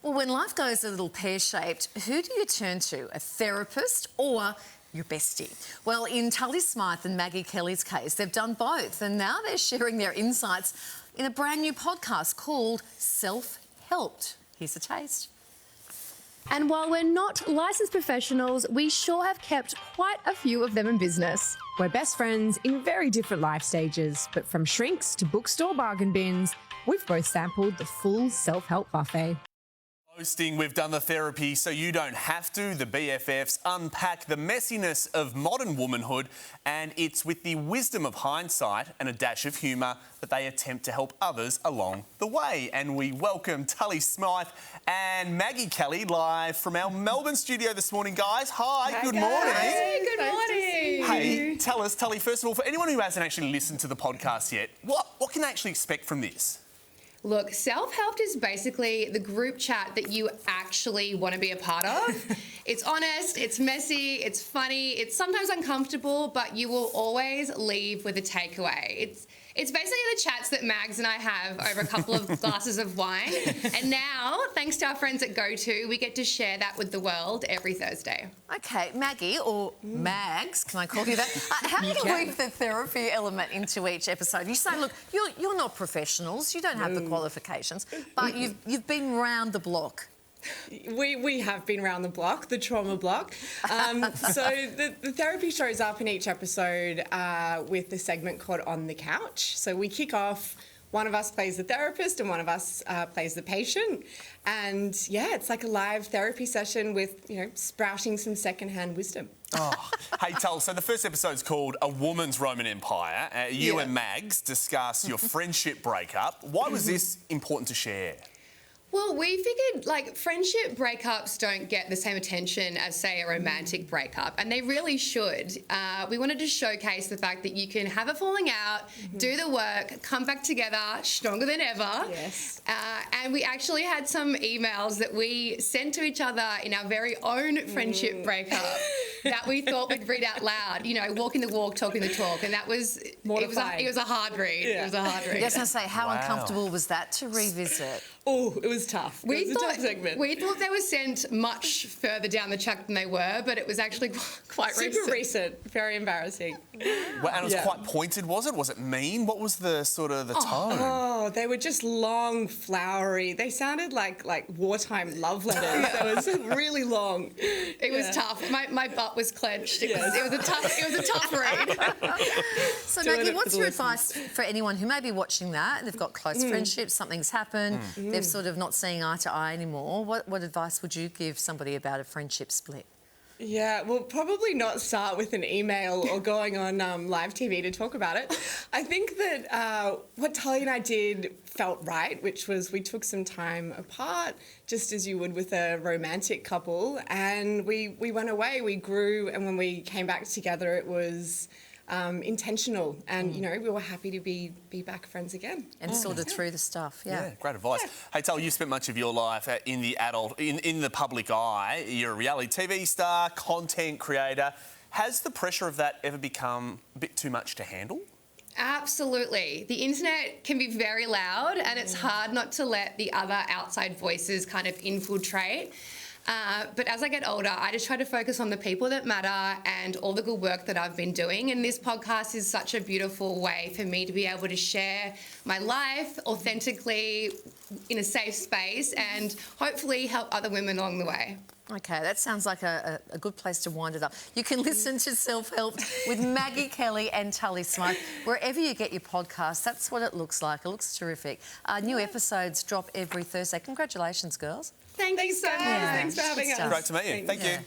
Well, when life goes a little pear-shaped, who do you turn to? A therapist or your bestie? Well, in Tully, Smyth and Maggie Kelly's case, they've done both, and now they're sharing their insights in a brand new podcast called SelfHelped. Here's a taste. And while we're not licensed professionals, we sure have kept quite a few of them in business. We're best friends in very different life stages, but from shrinks to bookstore bargain bins, we've both sampled the full self-help buffet. Hosting, we've done the therapy so you don't have to. The BFFs unpack the messiness of modern womanhood, and it's with the wisdom of hindsight and a dash of humour that they attempt to help others along the way. And we welcome Tully, Smyth and Maggie Kelly live from our Melbourne studio this morning, guys. Hi, good morning. Hey, good morning. Hey, tell us, Tully, first of all, for anyone who hasn't actually listened to the podcast yet, what can they actually expect from this? Look, SelfHelped is basically the group chat that you actually want to be a part of. It's honest, it's messy, it's funny, it's sometimes uncomfortable, but you will always leave with a takeaway. It's basically the chats that Mags and I have over a couple of glasses of wine. And now, thanks to our friends at GoTo, we get to share that with the world every Thursday. OK, Maggie, or Mags, can I call you that? How do you weave the therapy element into each episode? You say, look, you're not professionals, you don't have the qualifications, but you've been round the block. We have been around the block, the trauma block. So the therapy shows up in each episode with the segment called On the Couch. So we kick off, one of us plays the therapist and one of us plays the patient. And yeah, it's like a live therapy session with, sprouting some secondhand wisdom. Oh, hey, Tull, so the first episode's called A Woman's Roman Empire. You and Mags discuss your friendship breakup. Why was this important to share? Well, we figured, friendship breakups don't get the same attention as, say, a romantic breakup, and they really should. We wanted to showcase the fact that you can have a falling out, do the work, come back together stronger than ever. Yes. And we actually had some emails that we sent to each other in our very own friendship breakup that we thought we'd read out loud. Walking the walk, talking the talk, and that was mortifying. It was a hard read. Yeah. It was a hard read. I was going to say, how uncomfortable was that to revisit? Oh, it was tough. It was a tough segment. We thought they were sent much further down the track than they were, but it was actually quite super recent. Very embarrassing. Well, and it was quite pointed, was it? Was it mean? What was the tone? Oh, they were just long, flowery. They sounded like wartime love letters. It was really long. It was tough. My butt was clenched. It was a tough read. So Maggie, what's your advice for anyone who may be watching that? They've got close friendships, something's happened, they're sort of not seeing eye to eye anymore. What advice would you give somebody about a friendship split? Yeah, well, probably not start with an email or going on live TV to talk about it. I think that what Tully and I did felt right, which was we took some time apart, just as you would with a romantic couple, and we went away, we grew, and when we came back together, it was intentional, and we were happy to be back friends again and sorted through the stuff. Yeah, great advice. Hey, Tull, you spent much of your life in the public eye. You're a reality TV star, content creator. Has the pressure of that ever become a bit too much to handle? Absolutely. The internet can be very loud, and it's hard not to let the other outside voices kind of infiltrate. But as I get older, I just try to focus on the people that matter and all the good work that I've been doing. And this podcast is such a beautiful way for me to be able to share my life authentically in a safe space and hopefully help other women along the way. OK, that sounds like a good place to wind it up. You can listen to Self-Helped with Maggie Kelly and Tully Smyth wherever you get your podcasts. That's what it looks like. It looks terrific. New episodes drop every Thursday. Congratulations, girls. Thank you so much. Thanks for having us. Great to meet you. Thank you.